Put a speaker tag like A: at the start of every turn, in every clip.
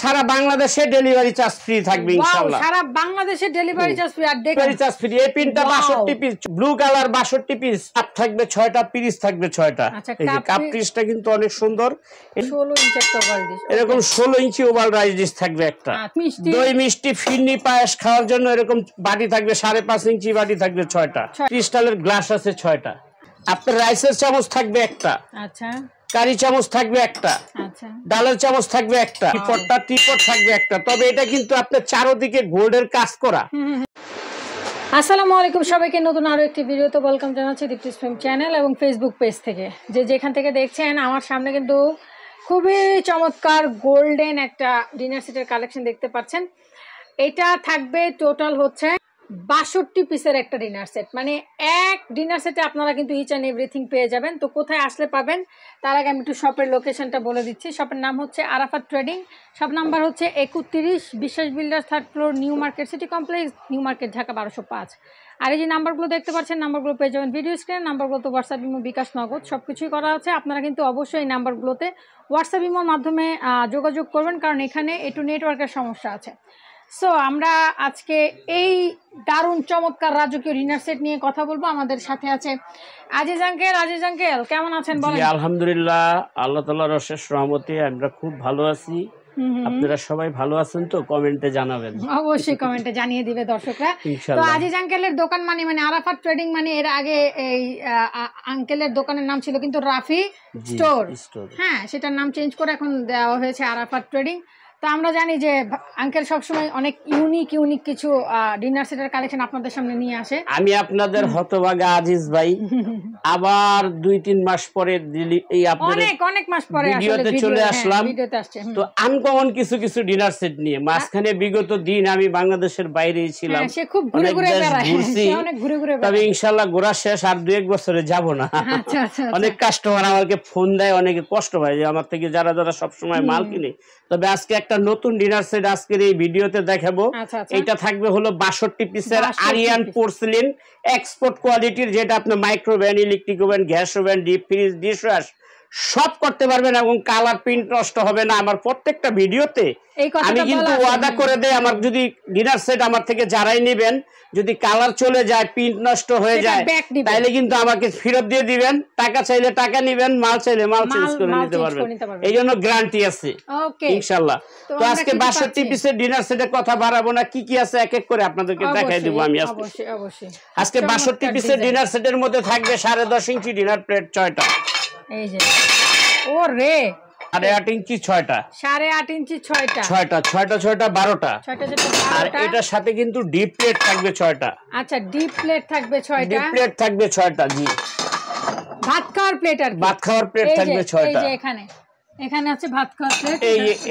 A: সারা বাংলাদেশে delivery charge free থাকবে ইনশাআল্লাহ।
B: সারা বাংলাদেশে ডেলিভারি চার্জ ফ্রি। আর
A: ডেলিভারি চার্জ ফ্রি। এই পিনটা 62 piece, blue colour 62 piece, cup থাকবে 6টা, পিস থাকবে 6টা। এই যে কাপ পিসটা কিন্তু অনেক সুন্দর।
B: 16 ইঞ্চি একটা ওভাল ডিশ,
A: এরকম 16 ইঞ্চি ওভাল রাইস ডিশ থাকবে একটা। দই মিষ্টি ফিরনি পায়েস খাওয়ার জন্য এরকম বাটি থাকবে 5.5 ইঞ্চি বাটি থাকবে 6টা। ক্রিস্টালের গ্লাস আছে 6টা। আপনার রাইসের চামচ থাকবে একটা।
B: আচ্ছা।
A: কারি চামচ থাকবে একটা।
B: আচ্ছা। ডালের
A: চামচ থাকবে একটা। টিপট থাকবে একটা। তবে এটা কিন্তু আপনার চারদিকে গোল্ডের কাজ করা।
B: আসসালামু আলাইকুম সবাইকে, নতুন আরো একটি ভিডিওতে ওয়েলকাম জানাচ্ছি দীপ্তিস ফিল্ম চ্যানেল এবং ফেসবুক পেজ থেকে। যেখান থেকে দেখছেন, আমার সামনে কিন্তু খুবই চমৎকার গোল্ডেন একটা ডিনার সেটের কালেকশন দেখতে পাচ্ছেন। এটা থাকবে টোটাল হচ্ছে 62 পিসের একটা ডিনার সেট। মানে এক ডিনার সেটে আপনারা কিন্তু ইচ অ্যান্ড এভরিথিং পেয়ে যাবেন। তো কোথায় আসলে পাবেন তার আগে আমি একটু শপের লোকেশনটা বলে দিচ্ছি। শপের নাম হচ্ছে আরাফাত ট্রেডিং। শপ নাম্বার হচ্ছে 31 বিশ্বাস builder, 3rd floor, new market city complex, new market, Dhaka 1205। আর এই যে নাম্বারগুলো দেখতে পাচ্ছেন, নাম্বারগুলো পেয়ে যাবেন ভিডিও স্ক্রিনে। নাম্বারগুলোতে হোয়াটসঅ্যাপ, ইমো, বিকাশ, নগদ সব কিছুই করা আছে। আপনারা কিন্তু অবশ্যই এই নাম্বারগুলোতে হোয়াটসঅ্যাপ, ইমোর মাধ্যমে যোগাযোগ করবেন, কারণ এখানে একটু নেটওয়ার্কের সমস্যা আছে। সো আমরা আজকে এই দারুণ চমৎকার রাজকীয় ডিনার সেট নিয়ে কথা বলবো। আমাদের সাথে আছে আজিজ আঙ্কেল। আজিজ আঙ্কেল কেমন আছেন বলেন?
A: আলহামদুলিল্লাহ, আল্লাহ তাআলার অশেষ রহমতে আমরা খুব ভালো আছি। আপনারা সবাই ভালো আছেন তো? কমেন্টে জানাবেন।
B: অবশ্যই কমেন্টে জানিয়ে দিবে দর্শকরা। তো আজিজ আঙ্কেলের দোকান মানে আরাফাত ট্রেডিং, মানে এর আগে এই আঙ্কেলের দোকানের নাম ছিল কিন্তু রাফি স্টোর। হ্যাঁ, সেটার নাম চেঞ্জ করে এখন দেওয়া হয়েছে আরাফাত ট্রেডিং। তো আমরা জানি যে আঙ্কেল সবসময় অনেক ইউনিক কিছু ডিনার সেটের কালেকশন আপনাদের সামনে নিয়ে আসে।
A: আমি আপনাদের হতভাগা আজিজ ভাই আবার 2-3 মাস পরে এই আপনাদের
B: অনেক মাস পরে
A: ভিডিওতে চলে আসলাম। তো আনকমন কিছু ডিনার সেট নিয়ে। মাঝখানে বিগত দিন আমি বাংলাদেশের বাইরেই ছিলাম,
B: সে খুব ঘুরে ঘুরে
A: তবে ইনশাআল্লাহ ঘোরা শেষ, আর 2-1 বছরে যাব না। অনেক কাস্টমার আমাকে ফোন দেয়, অনেকে কষ্ট পায় যে আমার থেকে যারা সব সময় মাল কিনে। তবে আজকে একটা নতুন ডিনার সেট আজকের এই ভিডিওতে দেখাবো। এটা থাকবে হলো 62 পিসের আরিয়ান পোর্সেলিন এক্সপোর্ট কোয়ালিটির, যেটা আপনি microwave oven, electric oven, gas oven, deep fridge, dishwash সব করতে পারবেন এবং কালার প্রিন্ট নষ্ট হবে না। আমার প্রত্যেকটা ভিডিওতে আমি কিন্তু ওয়াদা করে দেই, আমার যদি ডিনার সেট আমার থেকে যারাই নেবেন, যদি কালার চলে যায়, প্রিন্ট নষ্ট হয়ে যায়, তাহলে কিন্তু আমাকে ফেরত দিয়ে দিবেন। টাকা চাইলে টাকা নেবেন, মাল চাইলে মাল চেঞ্জ করে নিতে পারবেন। এই জন্য গ্যারান্টি আছে ইনশাআল্লাহ। তো আজকে 62 পিসের ডিনার সেটের কথা বাড়াবো না, কি আছে এক এক করে আপনাদেরকে দেখাই দেবো আমি আজকে 62 পিসের ডিনার সেটের মধ্যে থাকবে 10.5 ইঞ্চি ডিনার প্লেট 6টা।
B: এই যে ওরে
A: 8.5 ইঞ্চি 6টা,
B: 8.5 ইঞ্চি 6টা,
A: 12টা। আর এটার সাথে কিন্তু ডিপ প্লেট থাকবে 6টা।
B: আচ্ছা, ডিপ প্লেট থাকবে 6টা।
A: ডিপ প্লেট থাকবে 6টা। জি,
B: ভাত খাওয়ার প্লেট। আর
A: ভাত খাওয়ার প্লেট থাকবে 6টা।
B: এই যে এখানে আছে ভাত খাওয়ার প্লেট।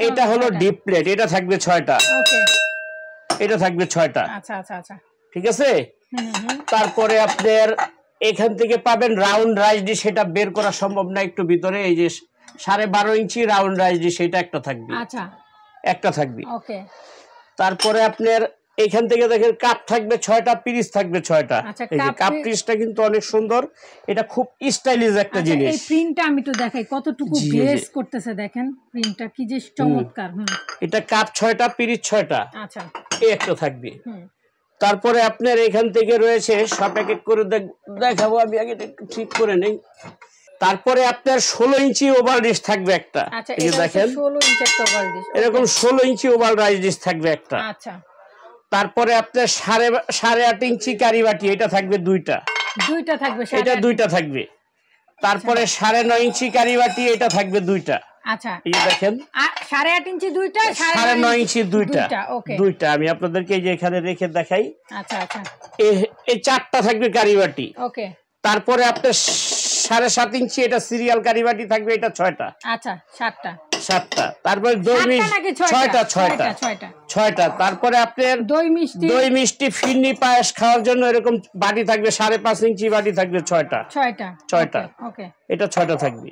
A: এটা হলো ডিপ প্লেট, এটা থাকবে 6টা।
B: ওকে,
A: এটা থাকবে 6টা।
B: আচ্ছা, ঠিক
A: আছে। তারপরে আপনার এখান থেকে পাবেন রাউন্ড রাইস ডিশ, সেটা বের করা সম্ভব না একটু ভিতরে। এই যে 12.5 ইঞ্চি রাউন্ড রাইস ডিশ, সেটা একটা থাকবে।
B: আচ্ছা,
A: একটা থাকবে।
B: ওকে।
A: তারপরে আপনার এখান থেকে দেখেন কাপ থাকবে 6টা, পিস থাকবে 6টা। এই যে কাপ পিসটা কিন্তু অনেক সুন্দর, এটা খুব স্টাইলিশ একটা জিনিস।
B: এই প্রিন্টটা আমি একটু দেখাই, কতটুকু গ্লেজ করতেছে দেখেন, প্রিন্টটা কি যে চমৎকার।
A: এটা কাপ 6টা, পিস 6টা।
B: আচ্ছা,
A: এই একটা থাকবে। তারপরে আপনার এখান থেকে রয়েছে, সব এক এক করে দেখাবো আমি, আগে একটু ঠিক করে নেই। তারপরে আপনার 16 ইঞ্চি ওভাল ডিশ থাকবে একটা। এই যে দেখেন
B: 16 ইঞ্চি একটা ওভাল ডিশ,
A: এরকম 16 ইঞ্চি ওভাল রাইস ডিশ থাকবে একটা।
B: আচ্ছা।
A: তারপরে আপনার 8.5 ইঞ্চি কারি বাটি, এটা থাকবে 2টা।
B: থাকবে,
A: এটা 2টা থাকবে। তারপরে 9.5 ইঞ্চি কারি বাটি, এটা থাকবে 2টা।
B: আচ্ছা,
A: এই দেখেন
B: 8.5 ইঞ্চি 2টা,
A: 9.5 ইঞ্চি 2টা।
B: ওকে,
A: 2টা আমি আপনাদেরকে এই যে এখানে রেখে দেখাই।
B: আচ্ছা,
A: এই 4টা থাকবে কারি বাটি।
B: ওকে।
A: তারপরে আপনার 7.5 ইঞ্চি, এটা সিরিয়াল কারি বাটি থাকবে, এটা 6টা।
B: আচ্ছা, 7টা।
A: তারপরে দই মিষ্টি 6টা। তারপরে আপনার দই মিষ্টি ফিরনি পায়েস খাওয়ার জন্য এরকম বাটি থাকবে 5.5 ইঞ্চি বাটি থাকবে 6টা।
B: ওকে,
A: এটা 6টা থাকবে।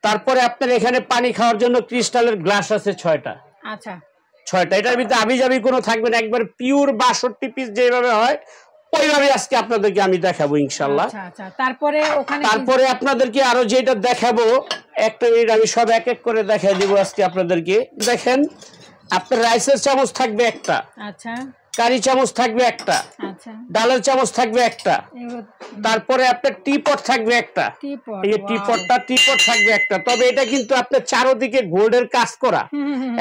A: তারপরে আপনার এখানে পানি খাওয়ার জন্য ক্রিস্টালের গ্লাস আছে 6টা।
B: আচ্ছা,
A: 6টা। এটার ভিতরে আবিজাবি কোনো থাকবে না, একবার পিওর 62 পিস যেভাবে হয় ওইভাবে আজকে আপনাদেরকে আমি দেখাবো ইনশাআল্লাহ। তারপরে আপনাদেরকে আরো যেটা দেখাবো, একটা মিনিট আমি সব এক এক করে দেখাই দিব আজকে আপনাদেরকে। দেখেন, আপনার রাইসের চামচ থাকবে একটা,
B: আচ্ছা,
A: কারি চামচ থাকবে একটা,
B: আচ্ছা,
A: ডালের চামচ থাকবে একটা, তারপরে আপনার টিপট থাকবে একটা, এই যে টিপট থাকবে একটা। তবে এটা কিন্তু আপনার চারদিকে গোল্ডের কাজ করা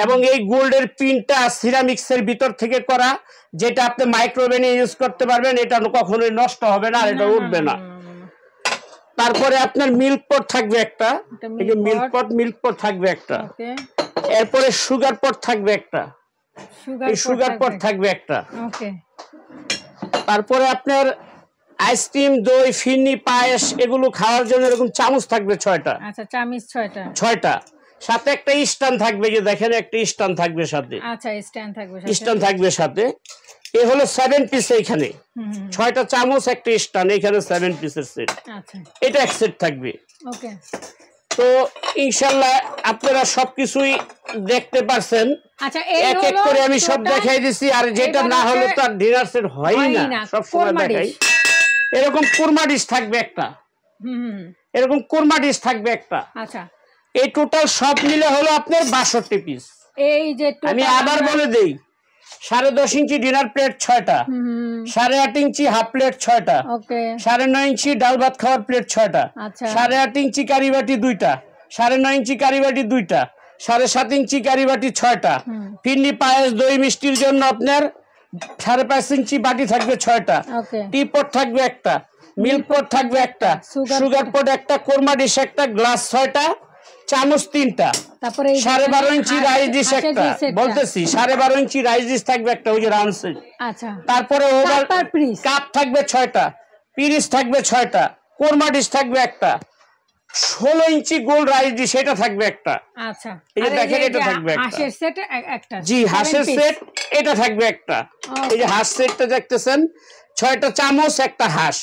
A: এবং এই গোল্ডের পিনটা সিরামিক্সের ভিতর থেকে করা, যেটা আপনি মাইক্রোওভেনে ইউজ করতে পারবেন। এটা কখনোই নষ্ট হবে না আর এটা উঠবে না। তারপরে আপনার মিল্ক পট থাকবে একটা, এই যে মিল্ক পট থাকবে একটা। এরপরে সুগার পট থাকবে একটা, সুগার পট থাকবে একটা। তারপরে আপনার আইসক্রিম, দই, ফিরনি, পায়েস এগুলো খাওয়ার জন্য এরকম চামচ থাকবে 6টা।
B: আচ্ছা, চামচ
A: 6টা। সাথে একটা স্ট্যান্ড থাকবে, যে দেখেন একটা স্ট্যান্ড থাকবে সাথে।
B: আচ্ছা, স্ট্যান্ড থাকবে সাথে।
A: এ হলো 7 পিস। এখানে 6টা চামচ, একটা স্ট্যান্ড, এখানে 7 পিসের সেট।
B: আচ্ছা,
A: এটা এক সেট থাকবে।
B: ওকে। তো
A: ইনশাআল্লাহ আপনারা সবকিছুই দেখতে পারছেন।
B: আচ্ছা,
A: এক এক করে আমি সব দেখাই দিছি। আর যেটা না হলে তো আর ডিনার সেট হয়ই না, সব সময় দেখাই। এরকম কুরমা ডিশ থাকবে একটা, এরকম কুরমা ডিশ থাকবে একটা।
B: আচ্ছা,
A: এই টোটাল সব মিলে হলো আপনার 62 পিস।
B: এই যে
A: আমি আবার বলে দেই, 10.5 ইঞ্চি ডিনার প্লেট 6টা, 8.5 ইঞ্চি হাফ প্লেট 6টা, 9.5 ইঞ্চি ডাল ভাত খাওয়ার প্লেট 6টা, 8.5 ইঞ্চি কারি বাটি 2টা, 9.5 ইঞ্চি কারি বাটি 2টা, 7.5 ইঞ্চি কারি বাটি 6টা। ফিরনি, পায়েস, দই, মিষ্টির জন্য আপনার 5.5 ইঞ্চি বাটি থাকবে 6টা। টিপট থাকবে একটা, মিল্ক পট থাকবে একটা, সুগার পট একটা, কোরমা ডিশ একটা, গ্লাস 6টা, চামচ 3টা, তারপরে 12.5 ইঞ্চি রাইস ডিশ একটা। বলতেছি 12.5 ইঞ্চি রাইস ডিশ থাকবে একটা, ওই যে রাউন্ড সেট।
B: আচ্ছা,
A: তারপরে ওভার কাপ থাকবে 6টা, পিরিচ থাকবে 6টা, কোরমা ডিশ থাকবে একটা, 16 ইঞ্চি গোল রাইস ডিশ এটা থাকবে একটা।
B: আচ্ছা,
A: এই যে দেখেন এটা থাকবে একটা।
B: হাঁসের সেট একটা,
A: জি হাঁসের সেট এটা থাকবে একটা। এই যে হাঁস সেটটা দেখতেছেন, 6টা চামচ, একটা হাঁস,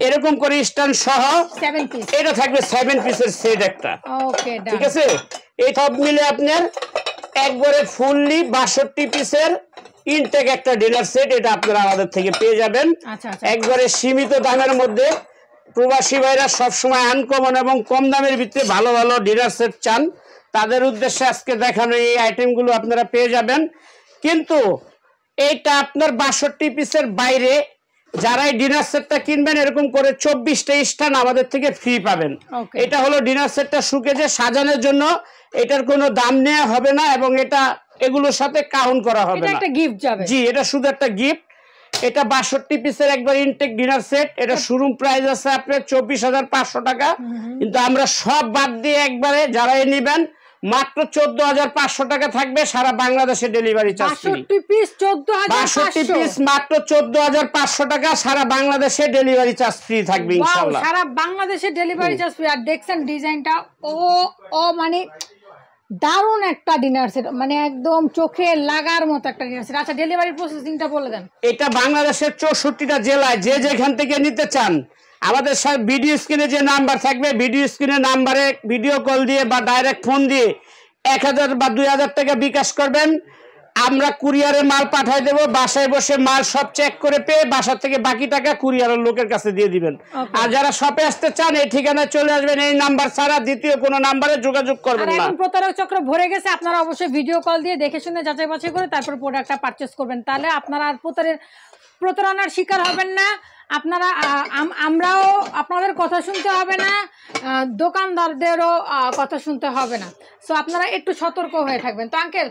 A: এরকম করে স্ট্যান্ড সহ
B: 7 পিস।
A: এটা থাকবে 7 পিসের সেট একটা।
B: ওকে,
A: ঠিক আছে। এই সব মিলে আপনার একবারে ফুললি 62 পিসের ইনটেক একটা ডিনার সেট, এটা আপনারা আমাদের থেকে পেয়ে যাবেন একবারে সীমিত দামের মধ্যে। প্রবাসী ভাইরা সবসময় আনকমন এবং কম দামের ভিতরে ভালো ভালো ডিনার সেট চান, তাদের উদ্দেশ্যে আজকে দেখানো এই আইটেমগুলো আপনারা পেয়ে যাবেন। কিন্তু এইটা আপনার 62 পিসের বাইরে যারা এই ডিনার সেটটা কিনবেন, এরকম করে 24টা স্ট্যান্ড আমাদের থেকে ফ্রি পাবেন। এটা হলো ডিনার সেটটা শুকেজে সাজানোর জন্য, এটার কোনো দাম নেওয়া হবে না এবং এটা এগুলোর সাথে কাউন্ট করা হবে না। জি, এটা শুধু একটা গিফট। এটা 62 পিসের একবার ইনটেক ডিনার সেট। এটা শোরুম প্রাইস আছে আপনার 24,500 টাকা, কিন্তু আমরা সব বাদ দিয়ে একবারে যারা নেবেন মাত্র 14,500 টাকা থাকবে, সারা বাংলাদেশে ডেলিভারি চার্জ ফ্রি। 62 পিস মাত্র 14,500 টাকা, সারা বাংলাদেশে ডেলিভারি চার্জ ফ্রি থাকবে ইনশাআল্লাহ।
B: সারা বাংলাদেশে ডেলিভারি চার্জ ফ্রি। আর দেখছেন ডিজাইনটা ও মানে দারুণ একটা ডিনার সেট, মানে একদম চোখে লাগার মতো একটা ডিনার সেট। আচ্ছা, ডেলিভারি প্রসেসিংটা বলে দেন।
A: এটা বাংলাদেশের 64টা জেলায় যে যেখান থেকে নিতে চান, আমাদের সব ভিডিও স্ক্রিনে যে নাম্বার থাকবে, ভিডিও স্ক্রিনের নাম্বারে ভিডিও কল দিয়ে বা ডাইরেক্ট ফোন দিয়ে 1000 বা 2000 টাকা বিকাশ করবেন, আমরা কুরিয়ারে মাল পাঠিয়ে দেব। বাসায় বসে মাল সব চেক করে পেয়ে বাসা থেকে বাকি টাকা কুরিয়ারের লোকের কাছে দিয়ে দিবেন। আর যারা শপে আসতে চান এই ঠিকানায় চলে আসবেন, এই নাম্বার ছাড়া দ্বিতীয় কোনো নাম্বারে যোগাযোগ করবেন না।
B: এখন প্রতারক চক্র ভরে গেছে, আপনারা অবশ্যই ভিডিও কল দিয়ে দেখে শুনে যাচাই বাছাই করে তারপর প্রোডাক্টটা পারচেজ করবেন, তাহলে আপনারা আর প্রতারণার শিকার হবেন না। আপনারা আমরাও আপনাদের কথা শুনতে হবে না, দোকানদারদেরও কথা শুনতে হবে না। সো আপনারা একটু সতর্ক হয়ে থাকবেন। তো আঙ্কেল,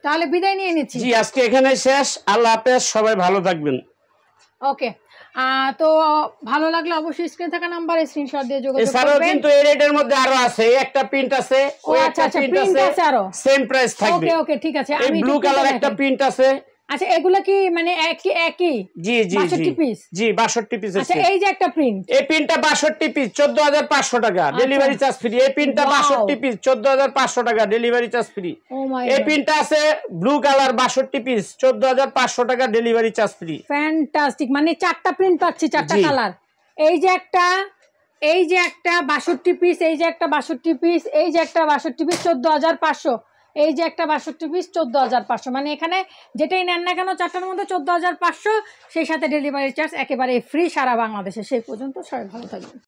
B: তাহলে বিদায় নিয়ে নিচ্ছি।
A: জি, আজকে এখানে শেষ। আল্লাহ হাফেজ, সবাই ভালো থাকবেন।
B: ওকে, তো ভালো লাগলে অবশ্যই স্ক্রিনে থাকা নাম্বারে স্ক্রিনশট দিয়ে যোগাযোগ করবেন।
A: এছাড়াও কিন্তু এই রেটের মধ্যে আরো আছে, একটা প্রিন্ট আছে, ওই একটা প্রিন্ট আছে,
B: আরো
A: সেম প্রাইস থাকবে।
B: ওকে, ঠিক আছে।
A: আমি ব্লু কালার একটা প্রিন্ট আছে।
B: আচ্ছা, এগুলা কি মানে একই?
A: জি জি
B: 62 পিস।
A: জি 62 পিস।
B: আচ্ছা, এই যে একটা প্রিন্ট,
A: এই প্রিন্টটা 62 পিস 14,500 টাকা, ডেলিভারি চার্জ ফ্রি। এই প্রিন্টটা 62 পিস 14,500 টাকা, ডেলিভারি চার্জ ফ্রি। এই প্রিন্টটা আছে ব্লু কালার 62 পিস 14,500 টাকা, ডেলিভারি চার্জ ফ্রি।
B: ফ্যান্টাস্টিক, মানে 4টা প্রিন্ট পাচ্ছি, 4টা কালার। এই যে একটা 62 পিস, এই যে একটা 62 পিস, এই যে একটা 62 পিস 14,500, এই যে একটা 62 পিস 14,500, মানে এখানে যেটাই নেন না কেন 4টার মধ্যে 14,500, সেই সাথে ডেলিভারি চার্জ একেবারে ফ্রি সারা বাংলাদেশে। সেই পর্যন্ত সবাই ভালো থাকবেন।